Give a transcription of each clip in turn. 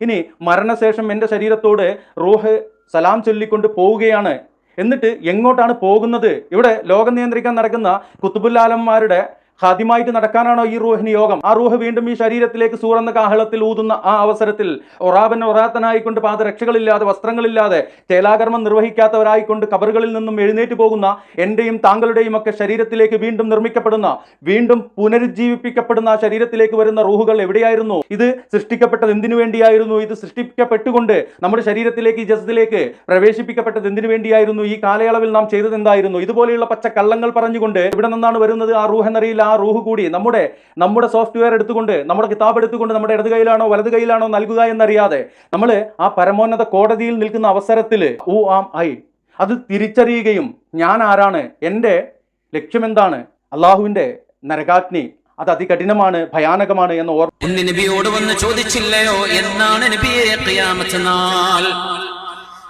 ഇനി മരണശേഷം എൻ്റെ ശരീരത്തോട് റൂഹ് സലാം ചൊല്ലിക്കൊണ്ട് പോവുകയാണ്. എന്നിട്ട് എങ്ങോട്ടാണ് പോകുന്നത്? ഇവിടെ ലോകം നിയന്ത്രിക്കാൻ നടക്കുന്ന കുത്തുബുല്ലാലന്മാരുടെ ഹാദ്യമായിട്ട് നടക്കാനാണോ ഈ റൂഹിന് യോഗം? ആ റൂഹ് വീണ്ടും ഈ ശരീരത്തിലേക്ക് സൂറന്ന കാഹളത്തിൽ ഊതുന്ന ആ അവസരത്തിൽ ഒറാത്തനായിക്കൊണ്ട് പാദരക്ഷകളില്ലാതെ വസ്ത്രങ്ങളില്ലാതെ ചേലാകർമ്മം നിർവഹിക്കാത്തവരായിക്കൊണ്ട് കബറുകളിൽ നിന്നും എഴുന്നേറ്റ് പോകുന്ന എൻ്റെയും താങ്കളുടെയും ഒക്കെ ശരീരത്തിലേക്ക് വീണ്ടും നിർമ്മിക്കപ്പെടുന്ന, വീണ്ടും പുനരുജ്ജീവിപ്പിക്കപ്പെടുന്ന ആ ശരീരത്തിലേക്ക് വരുന്ന റൂഹുകൾ എവിടെയായിരുന്നു? ഇത് സൃഷ്ടിക്കപ്പെട്ടത് എന്തിനു വേണ്ടിയായിരുന്നു? ഇത് സൃഷ്ടിക്കപ്പെട്ടുകൊണ്ട് നമ്മുടെ ശരീരത്തിലേക്ക്, ഈ ജസദിലേക്ക് പ്രവേശിപ്പിക്കപ്പെട്ടത് എന്തിനു വേണ്ടിയായിരുന്നു? ഈ കാലയളവിൽ നാം ചെയ്തത് എന്തായിരുന്നു? ഇതുപോലെയുള്ള പച്ച കള്ളങ്ങൾ പറഞ്ഞുകൊണ്ട് ഇവിടെ നിന്നാണ് വരുന്നത് ആ റൂഹ് എന്നറിയില്ല. ആ റൂഹ് കൂടി നമ്മുടെ സോഫ്റ്റ്വെയർ എടുത്തുകൊണ്ട്, നമ്മുടെ കിതാബ് എടുത്തുകൊണ്ട് നമ്മുടെ ഇടത് കൈയിലാണോ വലത് കൈയിലാണോ നൽകുക എന്നറിയാതെ നമ്മൾ ആ പരമോന്നത കോടതിയിൽ നിൽക്കുന്ന അവസരത്തിൽ അത് തിരിച്ചറിയുകയും ഞാൻ ആരാണ്, എൻ്റെ ലക്ഷ്യമെന്താണ്, അള്ളാഹുവിൻ്റെ നരകാഗ്നി അത് അതികഠിനമാണ്, ഭയാനകമാണ് എന്ന് നബിയോട് വന്ന് ചോദിച്ചില്ലയോ എന്നാണ് നബിയെ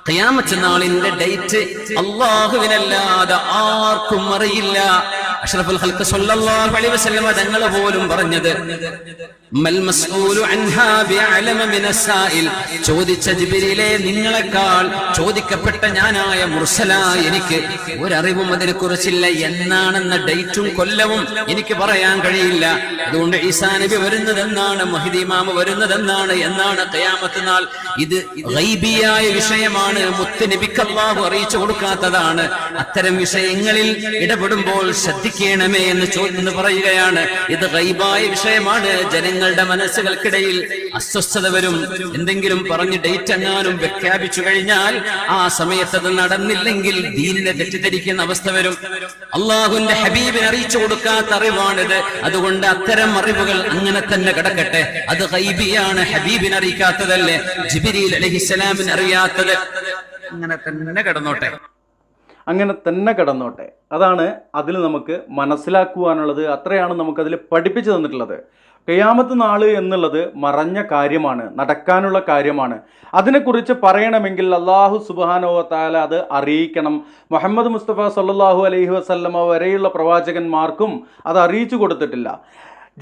ഖിയാമത്ത് നാളിന്റെ ഡേറ്റ് അല്ലാഹുവിനല്ലാതെ ആർക്കും അറിയില്ല. അഷ്റഫുൽ ഖൽഖ് സ്വല്ലല്ലാഹു അലൈഹി വസല്ലം തങ്ങൾ പോലും പറഞ്ഞത് മൽ മസ്ഊലു അൻഹാ ബിഅലമ മിനസ്സായിൽ, ചോദിച്ച ജിബ്രീലേ നിങ്ങളെക്കാൾ ചോദിക്കപ്പെട്ട ഞാനായ മുർസലായ എനിക്ക് ഒരറിവും അതിനെക്കുറിച്ചില്ല. എന്നാണെന്ന ഡേറ്റും കൊല്ലവും എനിക്ക് പറയാൻ കഴിയില്ല. അതുകൊണ്ട് ഈസാ നബി വരുന്നതെന്നാണ്, മഹ്ദി ഇമാം വരുന്നതെന്നാണ് എന്നാണ് ഖിയാമത്ത് നാൾ. ഇത് ഗൈബിയായ വിഷയമാണ്, മുത്ത് നബിക്ക് അല്ലാഹു അറിയിച്ചു കൊടുക്കാത്തതാണ്. അത്തരം വിഷയങ്ങളിൽ ഇടപെടുമ്പോൾ ശ്രദ്ധിക്കണമേ എന്ന് പറയുകയാണ്. ഇത് ഗൈബായ വിഷയമാണ്. ജനങ്ങളുടെ മനസ്സുകൾക്കിടയിൽ അസ്വസ്ഥത വരും. എന്തെങ്കിലും പറഞ്ഞ് ഡേറ്റ് എങ്ങാനും പ്രഖ്യാപിച്ചു കഴിഞ്ഞാൽ ആ സമയത്ത് അത് നടന്നില്ലെങ്കിൽ ദീനിനെ തെറ്റിദ്ധരിക്കുന്ന അവസ്ഥ വരും. അള്ളാഹുവിന്റെ ഹബീബിനെ അറിയിച്ചു കൊടുക്കാത്ത അറിവാണിത്. അതുകൊണ്ട് അത്തരം അറിവുകൾ അങ്ങനെ തന്നെ കിടക്കട്ടെ. അത് ഗൈബിയാണ്, ഹബീബിനെ അറിയിക്കാത്തതല്ലേ, ജിബ്രീൽ അലൈഹിസ്സലാമിനെ അറിയാത്തത്. അങ്ങനെ തന്നെ കിടന്നോട്ടെ. അതാണ് അതിൽ നമുക്ക് മനസ്സിലാക്കുവാനുള്ളത്. അത്രയാണ് നമുക്കതിൽ പഠിപ്പിച്ചു തന്നിട്ടുള്ളത്. ഖിയാമത്ത് നാള് എന്നുള്ളത് മറഞ്ഞ കാര്യമാണ്, നടക്കാനുള്ള കാര്യമാണ്. അതിനെക്കുറിച്ച് പറയണമെങ്കിൽ അല്ലാഹു സുബ്ഹാനഹു വ തആല അത് അറിയിക്കണം. മുഹമ്മദ് മുസ്തഫ സല്ലല്ലാഹു അലൈഹി വസല്ലമ വരെയുള്ള പ്രവാചകന്മാർക്കും അത് അറിയിച്ചു കൊടുത്തിട്ടില്ല.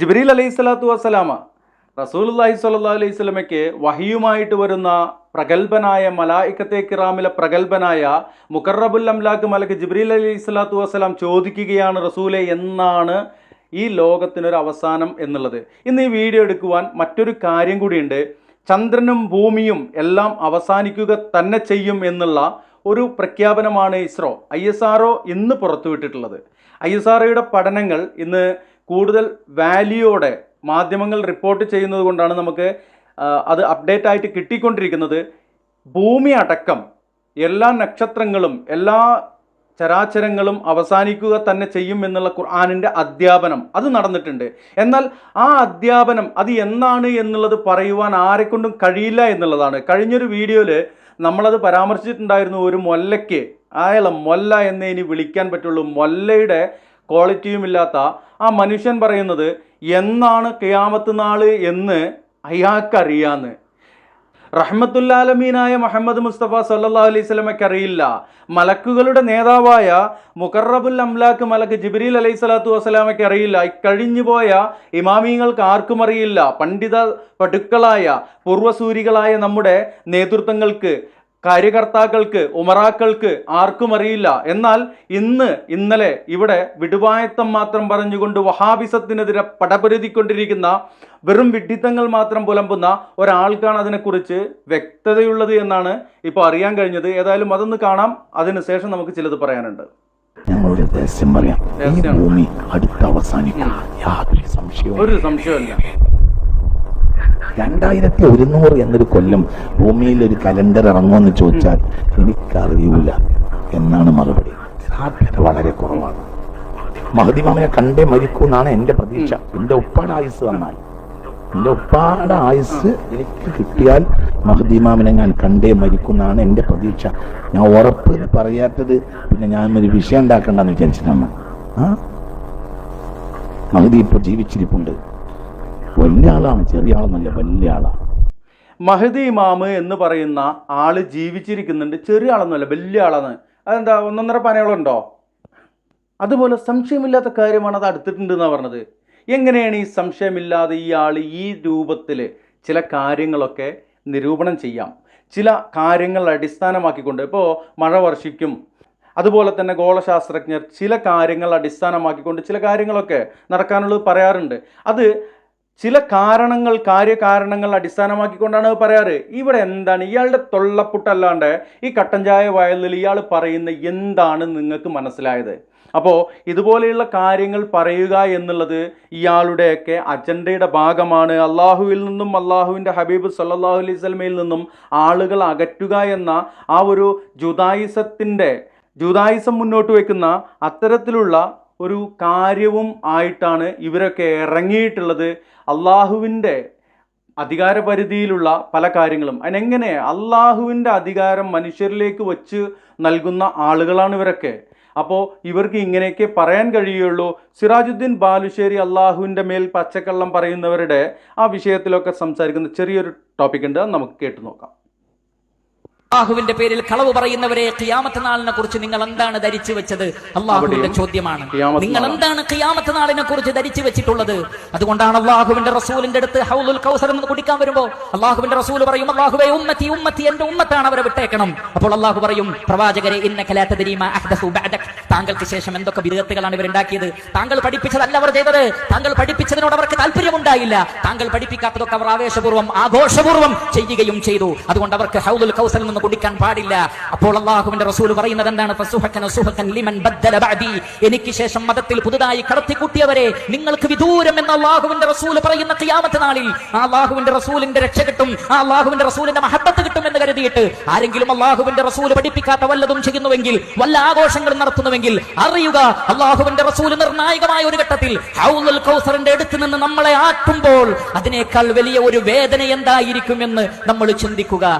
ജിബ്രീൽ അലൈഹിസ്സലാത്തു വസ്സലാമ റസൂലുള്ളാഹി സ്വല്ലല്ലാഹു അലൈഹി വസല്ലമയ്ക്ക് വഹിയുമായിട്ട് വരുന്ന പ്രഗൽഭനായ മലായിക്കത്തെ കിറാമിലെ പ്രഗൽഭനായ മുഖറബുൽ അംലാക്ക് മലക്ക് ജിബ്രീൽ അലൈഹിസ്സലാത്തു വസ്സലാം ചോദിക്കുകയാണ്, റസൂലെ എന്നാണ് ഈ ലോകത്തിനൊരു അവസാനം എന്നുള്ളത്. ഇന്ന് ഈ വീഡിയോ എടുക്കുവാൻ മറ്റൊരു കാര്യം കൂടിയുണ്ട്. ചന്ദ്രനും ഭൂമിയും എല്ലാം അവസാനിക്കുക തന്നെ ചെയ്യും എന്നുള്ള ഒരു പ്രഖ്യാപനമാണ് ISRO ഇന്ന് പുറത്തുവിട്ടിട്ടുള്ളത്. ISROയുടെ പഠനങ്ങൾ ഇന്ന് കൂടുതൽ വാല്യൂയോടെ മാധ്യമങ്ങൾ റിപ്പോർട്ട് ചെയ്യുന്നത് കൊണ്ടാണ് നമുക്ക് അത് അപ്ഡേറ്റ് ആയിട്ട് കിട്ടിക്കൊണ്ടിരിക്കുന്നത്. ഭൂമി അടക്കം എല്ലാ നക്ഷത്രങ്ങളും എല്ലാ ചരാചരങ്ങളും അവസാനിക്കുക തന്നെ ചെയ്യും എന്നുള്ള ഖുർആനിൻ്റെ അധ്യാപനം അത് നടന്നിട്ടുണ്ട്. എന്നാൽ ആ അധ്യാപനം അത് എന്നാണ് എന്നുള്ളത് പറയുവാൻ ആരെക്കൊണ്ടും കഴിയില്ല എന്നുള്ളതാണ്. കഴിഞ്ഞൊരു വീഡിയോയിൽ നമ്മളത് പരാമർശിച്ചിട്ടുണ്ടായിരുന്നു. ഒരു മൊല്ലയ്ക്ക് അയാളെ മൊല്ല എന്നേ ഇനി വിളിക്കാൻ പറ്റുള്ളൂ, മൊല്ലയുടെ ക്വാളിറ്റിയുമില്ലാത്ത ആ മനുഷ്യൻ പറയുന്നത് എന്നാണ് ഖിയാമത്ത് നാള് എന്ന് അയാൾക്കറിയാന്ന്. റഹ്മത്തുല്ലാലമീനായ മുഹമ്മദ് മുസ്തഫ സല്ലല്ലാഹു അലൈഹി വസല്ലമയ്ക്ക് അറിയില്ല. മലക്കുകളുടെ നേതാവായ മുഖറബുൽ അംലാക്ക് മലക്ക് ജിബ്രീൽ അലൈഹി സ്വലാത്തു വസ്സലാമയ്ക്ക് അറിയില്ല. കഴിഞ്ഞുപോയ ഇമാമിങ്ങൾക്ക് ആർക്കും അറിയില്ല. പണ്ഡിത പടുക്കളായ പൂർവ്വസൂരികളായ നമ്മുടെ നേതൃത്വങ്ങൾക്ക്, കാര്യകർത്താക്കൾക്ക്, ഉമറാക്കൾക്ക് ആർക്കും അറിയില്ല. എന്നാൽ ഇന്നലെ ഇവിടെ വിടുവായത്തം മാത്രം പറഞ്ഞുകൊണ്ട് വഹാബിസത്തിനെതിരെ പടപൊരുതിക്കൊണ്ടിരിക്കുന്ന വെറും വിഡ്ഢിത്തങ്ങൾ മാത്രം പുലമ്പുന്ന ഒരാൾക്കാണ് അതിനെക്കുറിച്ച് വ്യക്തതയുള്ളത് എന്നാണ് ഇപ്പോൾ അറിയാൻ കഴിഞ്ഞത്. ഏതായാലും അതൊന്ന് കാണാം, അതിനുശേഷം നമുക്ക് ചിലത് പറയാനുണ്ട്. ഞങ്ങളുടെ രഹസ്യം പറയാം. ഭൂമി അടുത്ത് അവസാനിക്കും, യാതൊരു സംശയവും. ഒരു സംശയമില്ല. 2100 എന്നൊരു കൊല്ലം ഭൂമിയിൽ ഒരു കലണ്ടർ ഇറങ്ങുമെന്ന് ചോദിച്ചാൽ എനിക്കറിയൂല എന്നാണ് മറുപടി. സാധ്യത വളരെ കുറവാണ്. മഹ്ദി ഇമാമിനെ കണ്ടേ മരിക്കൂ എന്നാണ് എൻ്റെ പ്രതീക്ഷ. എൻ്റെ ഉപ്പാടെ ആയുസ് വന്നാൽ, എൻ്റെ ഉപ്പാടെ ആയുസ് എനിക്ക് കിട്ടിയാൽ മഹ്ദി ഇമാമിനെ ഞാൻ കണ്ടേ മരിക്കുന്നാണ് എൻ്റെ പ്രതീക്ഷ. ഞാൻ ഉറപ്പ് പറയാത്തത് പിന്നെ ഞാൻ ഒരു വിഷയം ഉണ്ടാക്കണ്ടെന്ന് വിചാരിച്ചിട്ടാണ്. മഹ്ദി ഇപ്പോൾ ജീവിച്ചിരിപ്പുണ്ട്. വലിയ ആളാണ്, ചെറിയ ആളൊന്നല്ല, വലിയ ആളാണ്. മഹ്ദി ഇമാമ് എന്ന് പറയുന്ന ആള് ജീവിച്ചിരിക്കുന്നുണ്ട്. ചെറിയ ആളൊന്നുമല്ല, വലിയ ആളാണ്. അതെന്താ 1.5 പനകളുണ്ടോ? അതുപോലെ സംശയമില്ലാത്ത കാര്യമാണ് അത് അടുത്തിട്ടുണ്ട് എന്നാണ് പറഞ്ഞത്. എങ്ങനെയാണ് ഈ സംശയമില്ലാതെ ഈ ആൾ ഈ രൂപത്തിൽ ചില കാര്യങ്ങളൊക്കെ നിരൂപണം ചെയ്യാം. ചില കാര്യങ്ങൾ അടിസ്ഥാനമാക്കിക്കൊണ്ട്, ഇപ്പോൾ മഴ വർഷിക്കും, അതുപോലെ തന്നെ ഗോളശാസ്ത്രജ്ഞർ ചില കാര്യങ്ങൾ അടിസ്ഥാനമാക്കിക്കൊണ്ട് ചില കാര്യങ്ങളൊക്കെ നടക്കാനുള്ളത് പറയാറുണ്ട്. അത് ചില കാര്യകാരണങ്ങൾ അടിസ്ഥാനമാക്കിക്കൊണ്ടാണ് പറയാറ്. ഇവിടെ എന്താണ് ഇയാളുടെ തൊള്ളപ്പുട്ടല്ലാണ്ട് ഈ കട്ടൻ ചായ വയലിൽ ഇയാൾ പറയുന്ന എന്താണ് നിങ്ങൾക്ക് മനസ്സിലായത്? അപ്പോൾ ഇതുപോലെയുള്ള കാര്യങ്ങൾ പറയുക എന്നുള്ളത് ഇയാളുടെയൊക്കെ അജണ്ടയുടെ ഭാഗമാണ്. അള്ളാഹുവിൽ നിന്നും അള്ളാഹുവിൻ്റെ ഹബീബ് സല്ലല്ലാഹു അലൈഹി വസല്ലമയിൽ നിന്നും ആളുകൾ അകറ്റുക എന്ന ആ ഒരു ജുദായിസം മുന്നോട്ട് വയ്ക്കുന്ന അത്തരത്തിലുള്ള ഒരു കാര്യവും ആയിട്ടാണ് ഇവരൊക്കെ ഇറങ്ങിയിട്ടുള്ളത്. അള്ളാഹുവിൻ്റെ അധികാരപരിധിയിലുള്ള പല കാര്യങ്ങളും അതിനെങ്ങനെ അള്ളാഹുവിൻ്റെ അധികാരം മനുഷ്യരിലേക്ക് വച്ച് നൽകുന്ന ആളുകളാണ് ഇവരൊക്കെ. അപ്പോൾ ഇവർക്ക് ഇങ്ങനെയൊക്കെ പറയാൻ കഴിയുള്ളൂ. സിറാജുദ്ദീൻ ബാലുശ്ശേരി അള്ളാഹുവിൻ്റെ മേൽ പച്ചക്കള്ളം പറയുന്നവരുടെ ആ വിഷയത്തിലൊക്കെ സംസാരിക്കുന്ന ചെറിയൊരു ടോപ്പിക് ഉണ്ട്, അത് നമുക്ക് കേട്ടു നോക്കാം. അള്ളാഹുവിന്റെ പേരിൽ കളവ് പറയുന്നവരെ ഖിയാമത്ത് നാളിനെ കുറിച്ച് നിങ്ങൾ എന്താണ് ധരിച്ചു വെച്ചത്? അള്ളാഹുവിന്റെ ചോദ്യമാണ്. നിങ്ങൾ എന്താണ് ഖിയാമത്ത് നാളിനെ കുറിച്ച് ധരിച്ചു വെച്ചിട്ടുള്ളത്? അതുകൊണ്ടാണ് അള്ളാഹുവിന്റെ റസൂലിന്റെ അടുത്ത് ഹൗലുൽ കൗസർ എന്ന് കുടിക്കാൻ വരുമ്പോൾ അള്ളാഹുവിന്റെ റസൂൽ പറയും, അള്ളാഹുവേ ഉമ്മത്തി ഉമ്മത്തി, എന്റെ ഉമ്മത്താണ്, അവരെ വിട്ടേക്കണം. അപ്പോൾ അള്ളാഹു പറയും, പ്രവാചകരെ ഇന്നക ലാ തദ്രീ മാ അഹ്ദസു ബഅദക്, താങ്കൾക്ക് ശേഷം എന്തൊക്കെ ബിദ്അത്തുകളാണ് ഇവരുണ്ടാക്കിയത്. താങ്കൾ പഠിപ്പിച്ചതല്ല അവർ ചെയ്തത്. താങ്കൾ പഠിപ്പിച്ചതിനോട് അവർക്ക് താല്പര്യമുണ്ടായില്ല. താങ്കൾ പഠിപ്പിക്കാത്തതൊക്കെ അവർ ആവേശപൂർവ്വം ആഘോഷപൂർവ്വം ചെയ്യുകയും ചെയ്തു. അതുകൊണ്ട് അവർക്ക് ഹൗലുൽ കൗസറിൽ നിന്ന് കുടിക്കാൻ പാടില്ല. അപ്പോൾ അള്ളാഹുവിന്റെ റസൂൽ പറയുന്നത് എന്താണ്? ഫസുഹകൻ സുഹകൻ ലിമൻ ബദ്ദല ബഅദി, എനിക്ക് ശേഷം മതത്തിൽ പുതുതായി കടത്തിക്കൂട്ടിയവരെ നിങ്ങൾക്ക് വിദൂരം എന്ന് അള്ളാഹുവിന്റെ റസൂൽ പറയുന്ന ഖിയാമത്ത് നാളിൽ ആ അള്ളാഹുവിന്റെ റസൂലിന്റെ രക്ഷ കിട്ടും, ആ അള്ളാഹുവിന്റെ റസൂലിന്റെ മഹബത്ത് കിട്ടും എന്ന് കരുതിയിട്ട് ആരെങ്കിലും അള്ളാഹുവിന്റെ റസൂൽ പഠിപ്പിക്കാത്ത വല്ലതും ചെയ്യുന്നുവെങ്കിൽ, വല്ല ആഘോഷങ്ങളും നടത്തുന്നുവെങ്കിൽ അറിയുക, അള്ളാഹുവിന്റെ റസൂൽ നിർണായകമായ ഒരു ഘട്ടത്തിൽ ഹൗലുൽ കൗസറിന്റെ അടുത്ത് നിന്ന് നമ്മളെ ആക്കുമ്പോൾ അതിനേക്കാൾ വലിയ ഒരു വേദന എന്തായിരിക്കുമെന്ന് നമ്മൾ ചിന്തിക്കുക.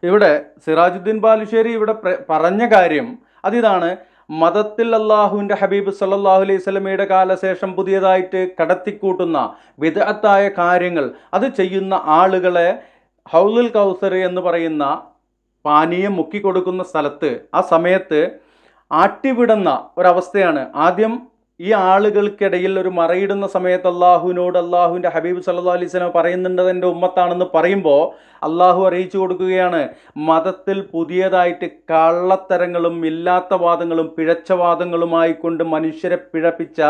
ഇവിടെ സിറാജുദ്ദീൻ ബാലുശ്ശേരി ഇവിടെ പറഞ്ഞ കാര്യം അതിതാണ്. മതത്തിൽ അള്ളാഹുവിൻ്റെ ഹബീബ് സല്ലല്ലാഹു അലൈഹി വസല്ലമയുടെ കാലശേഷം പുതിയതായിട്ട് കടത്തിക്കൂട്ടുന്ന ബിദ്അത്തായ കാര്യങ്ങൾ അത് ചെയ്യുന്ന ആളുകളെ ഹൗലുൽ കൗസർ എന്ന് പറയുന്ന പാനീയം മുക്കിക്കൊടുക്കുന്ന സ്ഥലത്ത് ആ സമയത്ത് ആട്ടിവിടുന്ന ഒരവസ്ഥയാണ്. ആദ്യം ഈ ആളുകൾക്കിടയിൽ ഒരു മറയിടുന്ന സമയത്ത് അള്ളാഹുവിനോട് അള്ളാഹുവിൻ്റെ ഹബീബ് സല്ലല്ലാഹു അലൈഹി വസല്ലം പറയുന്നുണ്ട് എൻ്റെ ഉമ്മത്താണെന്ന് പറയുമ്പോൾ അള്ളാഹു അറിയിച്ചു കൊടുക്കുകയാണ്, മതത്തിൽ പുതിയതായിട്ട് കള്ളത്തരങ്ങളും ഇല്ലാത്ത വാദങ്ങളും പിഴച്ച വാദങ്ങളുമായി കൊണ്ട് മനുഷ്യരെ പിഴപ്പിച്ച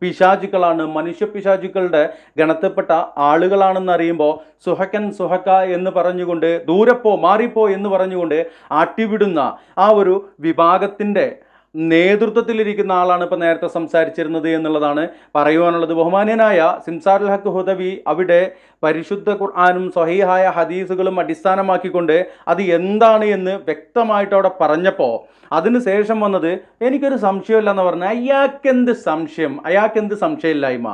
പിശാചുക്കളാണ്, മനുഷ്യ പിശാചുക്കളുടെ ഗണത്തിൽപ്പെട്ട ആളുകളാണെന്ന് അറിയുമ്പോൾ സുഹക്ക എന്ന് പറഞ്ഞുകൊണ്ട് ദൂരപ്പോ മാറിപ്പോ എന്ന് പറഞ്ഞുകൊണ്ട് ആട്ടിവിടുന്ന ആ ഒരു വിഭാഗത്തിൻ്റെ നേതൃത്വത്തിലിരിക്കുന്ന ആളാണ് ഇപ്പോൾ നേരത്തെ സംസാരിച്ചിരുന്നത് എന്നുള്ളതാണ് പറയുവാനുള്ളത്. ബഹുമാന്യനായ സിംസാറുൽ ഹക്ക് ഹുദവി അവിടെ പരിശുദ്ധ ഖുർആനും സ്വഹീഹായ ഹദീസുകളും അടിസ്ഥാനമാക്കിക്കൊണ്ട് അത് എന്താണ് എന്ന് വ്യക്തമായിട്ട് അവിടെ പറഞ്ഞപ്പോൾ അതിനുശേഷം വന്നത് എനിക്കൊരു സംശയമില്ല എന്ന് പറഞ്ഞാൽ അയാൾക്കെന്ത് സംശയമില്ലായ്മ?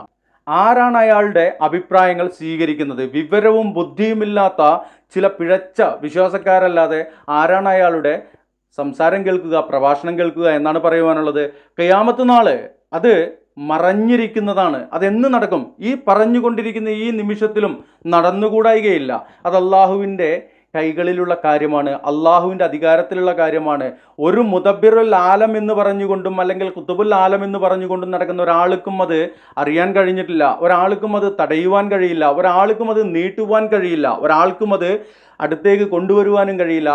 ആരാണ് അയാളുടെ അഭിപ്രായങ്ങൾ സ്വീകരിക്കുന്നത്? വിവരവും ബുദ്ധിയുമില്ലാത്ത ചില പിഴച്ച വിശ്വാസക്കാരല്ലാതെ ആരാണ് അയാളുടെ സംസാരം കേൾക്കുക, പ്രഭാഷണം കേൾക്കുക എന്നാണ് പറയുവാനുള്ളത്. ഖിയാമത്ത് നാള് അത് മറഞ്ഞിരിക്കുന്നതാണ്. അതെന്ന് നടക്കും? ഈ പറഞ്ഞുകൊണ്ടിരിക്കുന്ന ഈ നിമിഷത്തിലും നടന്നുകൂടായികയില്ല. അത് അള്ളാഹുവിൻ്റെ കൈകളിലുള്ള കാര്യമാണ്, അള്ളാഹുവിൻ്റെ അധികാരത്തിലുള്ള കാര്യമാണ്. ഒരു മുദബ്ബിറുൽ ആലം എന്ന് പറഞ്ഞുകൊണ്ടും അല്ലെങ്കിൽ കുത്തുബുൽ ആലം എന്ന് പറഞ്ഞുകൊണ്ടും നടക്കുന്ന ഒരാൾക്കും അത് അറിയാൻ കഴിഞ്ഞിട്ടില്ല, ഒരാൾക്കും അത് തടയുവാൻ കഴിയില്ല, ഒരാൾക്കും അത് നീട്ടുവാൻ കഴിയില്ല, ഒരാൾക്കും അത് അടുത്തേക്ക് കൊണ്ടുവരുവാനും കഴിയില്ല.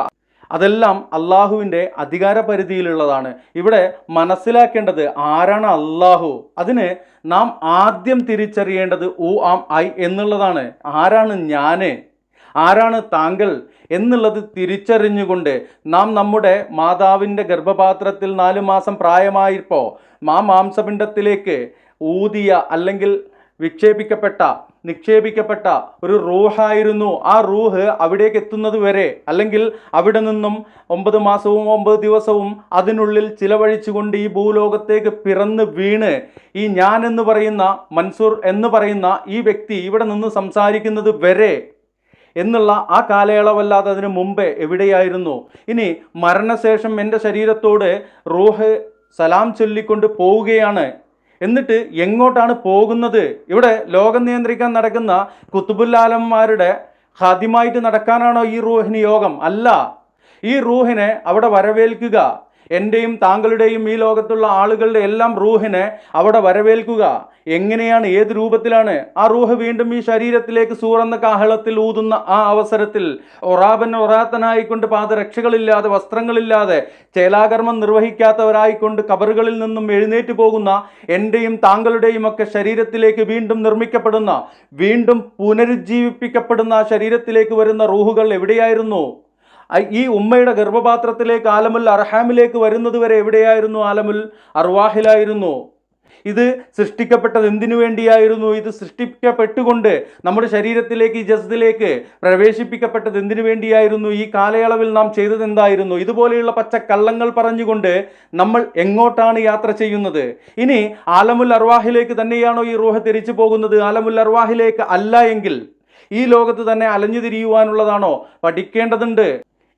അതെല്ലാം അള്ളാഹുവിൻ്റെ അധികാര പരിധിയിലുള്ളതാണ്. ഇവിടെ മനസ്സിലാക്കേണ്ടത് ആരാണ് അള്ളാഹു? അതിന് നാം ആദ്യം തിരിച്ചറിയേണ്ടത് ഐ എന്നുള്ളതാണ്. ആരാണ് ഞാൻ, ആരാണ് താങ്കൾ എന്നുള്ളത് തിരിച്ചറിഞ്ഞുകൊണ്ട് നാം നമ്മുടെ മാതാവിൻ്റെ ഗർഭപാത്രത്തിൽ 4 മാസം പ്രായമായപ്പോൾ മാംസപിണ്ഡത്തിലേക്ക് ഊതിയ അല്ലെങ്കിൽ നിക്ഷേപിക്കപ്പെട്ട ഒരു റൂഹായിരുന്നു. ആ റൂഹ് അവിടേക്ക് എത്തുന്നത് വരെ അല്ലെങ്കിൽ അവിടെ നിന്നും 9 മാസവും 9 ദിവസവും അതിനുള്ളിൽ ചിലവഴിച്ചുകൊണ്ട് ഈ ഭൂലോകത്തേക്ക് പിറന്ന് വീണ് ഈ ഞാൻ എന്ന് പറയുന്ന മൻസൂർ എന്ന് പറയുന്ന ഈ വ്യക്തി ഇവിടെ നിന്ന് സംസാരിക്കുന്നത് വരെ എന്നുള്ള ആ കാലയളവല്ലാതെ അതിനു മുമ്പേ എവിടെയായിരുന്നു? ഇനി മരണശേഷം എൻ്റെ ശരീരത്തോട് റൂഹ് സലാം ചൊല്ലിക്കൊണ്ട് പോവുകയാണ്. എന്നിട്ട് എങ്ങോട്ടാണ് പോകുന്നത്? ഇവിടെ ലോകം നിയന്ത്രിക്കാൻ നടക്കുന്ന കുത്തുബുല്ലാലന്മാരുടെ ഖാദിമായിട്ട് നടക്കാനാണോ ഈ റൂഹിന് യോഗം? അല്ല. ഈ റൂഹിനെ അവിടെ വരവേൽക്കുക, എൻ്റെയും താങ്കളുടെയും ഈ ലോകത്തുള്ള ആളുകളുടെ എല്ലാം റൂഹിനെ അവിടെ വരവേൽക്കുക. എങ്ങനെയാണ്, ഏത് രൂപത്തിലാണ്? ആ റൂഹ് വീണ്ടും ഈ ശരീരത്തിലേക്ക് സൂറന്ന കാഹളത്തിൽ ഊതുന്ന ആ അവസരത്തിൽ ഒറാത്തനായിക്കൊണ്ട് പാദരക്ഷകളില്ലാതെ, വസ്ത്രങ്ങളില്ലാതെ, ചേലാകർമ്മം നിർവഹിക്കാത്തവരായിക്കൊണ്ട് കബറുകളിൽ നിന്നും എഴുന്നേറ്റ് പോകുന്ന എൻ്റെയും താങ്കളുടെയും ഒക്കെ ശരീരത്തിലേക്ക് വീണ്ടും നിർമ്മിക്കപ്പെടുന്ന, വീണ്ടും പുനരുജ്ജീവിപ്പിക്കപ്പെടുന്ന ആ ശരീരത്തിലേക്ക് വരുന്ന റൂഹുകൾ എവിടെയായിരുന്നു? ഈ ഉമ്മയുടെ ഗർഭപാത്രത്തിലേക്ക് ആലമുൽ അർഹാമിലേക്ക് വരുന്നത് വരെ എവിടെയായിരുന്നു? ആലമുൽ അർവാഹിലായിരുന്നു. ഇത് സൃഷ്ടിക്കപ്പെട്ടത് എന്തിനു വേണ്ടിയായിരുന്നു? ഇത് സൃഷ്ടിക്കപ്പെട്ടുകൊണ്ട് നമ്മുടെ ശരീരത്തിലേക്ക്, ഈ ജസ്ദിലേക്ക് പ്രവേശിപ്പിക്കപ്പെട്ടത് എന്തിനു വേണ്ടിയായിരുന്നു? ഈ കാലയളവിൽ നാം ചെയ്തത് എന്തായിരുന്നു? ഇതുപോലെയുള്ള പച്ചക്കള്ളങ്ങൾ പറഞ്ഞുകൊണ്ട് നമ്മൾ എങ്ങോട്ടാണ് യാത്ര ചെയ്യുന്നത്? ഇനി ആലമുൽ അർവാഹിലേക്ക് തന്നെയാണോ ഈ റൂഹ് തിരിച്ചു പോകുന്നത്? ആലമുൽ അർവാഹിലേക്ക് അല്ല എങ്കിൽ ഈ ലോകത്ത് തന്നെ അലഞ്ഞു തിരിയുവാനുള്ളതാണോ? പഠിക്കേണ്ടതുണ്ട്.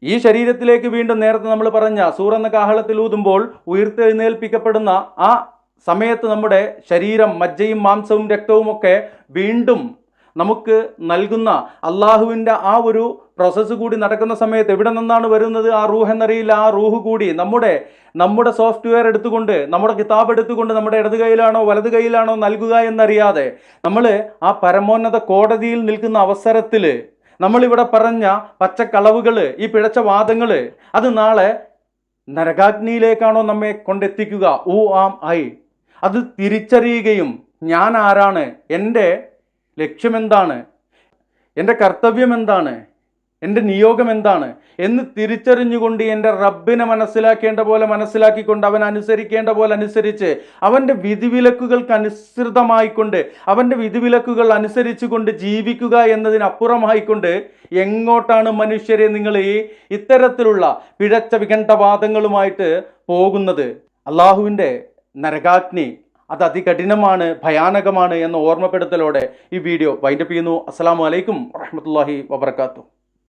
ഈ ശരീരത്തിലേക്ക് വീണ്ടും നേരത്തെ നമ്മൾ പറഞ്ഞ സൂറെന്ന കാഹളത്തിൽ ഊതുമ്പോൾ ഉയർത്തെഴുന്നേൽപ്പിക്കപ്പെടുന്ന ആ സമയത്ത് നമ്മുടെ ശരീരം, മജ്ജയും മാംസവും രക്തവും ഒക്കെ വീണ്ടും നമുക്ക് നൽകുന്ന അള്ളാഹുവിൻ്റെ ആ ഒരു പ്രോസസ്സ് കൂടി നടക്കുന്ന സമയത്ത് എവിടെ നിന്നാണ് വരുന്നത് ആ റൂഹ് എന്നറിയില്ല. ആ റൂഹ് കൂടി നമ്മുടെ സോഫ്റ്റ്വെയർ എടുത്തുകൊണ്ട്, നമ്മുടെ കിതാബ് എടുത്തുകൊണ്ട് നമ്മുടെ ഇടത് കൈയിലാണോ വലത് കൈയിലാണോ നൽകുക എന്നറിയാതെ നമ്മൾ ആ പരമോന്നത കോടതിയിൽ നിൽക്കുന്ന അവസരത്തിൽ നമ്മളിവിടെ പറഞ്ഞ പച്ചക്കളവുകൾ, ഈ പിഴച്ച വാദങ്ങൾ, അത് നാളെ നരകാഗ്നിയിലേക്കാണോ നമ്മെ കൊണ്ടെത്തിക്കുക? അത് തിരിച്ചറിയുകയും ഞാൻ ആരാണ്, എൻ്റെ ലക്ഷ്യമെന്താണ്, എൻ്റെ കർത്തവ്യം എന്താണ്, എൻ്റെ നിയോഗം എന്താണ് എന്ന് തിരിച്ചറിഞ്ഞുകൊണ്ട് എൻ്റെ റബ്ബിനെ മനസ്സിലാക്കേണ്ട പോലെ മനസ്സിലാക്കിക്കൊണ്ട്, അവൻ അനുസരിക്കേണ്ട പോലെ അനുസരിച്ച്, അവൻ്റെ വിധിവിലക്കുകൾക്ക് അനുസൃതമായിക്കൊണ്ട്, അവൻ്റെ വിധിവിലക്കുകൾ അനുസരിച്ചുകൊണ്ട് ജീവിക്കുക എന്നതിനപ്പുറമായിക്കൊണ്ട് എങ്ങോട്ടാണ് മനുഷ്യരെ നിങ്ങൾ ഇത്തരത്തിലുള്ള പിഴച്ച വിഖണ്ഡവാദങ്ങളുമായിട്ട് പോകുന്നത്? അള്ളാഹുവിൻ്റെ നരകാഗ്നി അത് അതികഠിനമാണ്, ഭയാനകമാണ് എന്ന ഓർമ്മപ്പെടുത്തലോടെ ഈ വീഡിയോ വൈൻഡപ്പ് ചെയ്യുന്നു. അസ്സലാമു അലൈക്കും വറഹ്മത്തുള്ളാഹി വബറകാതുഹു.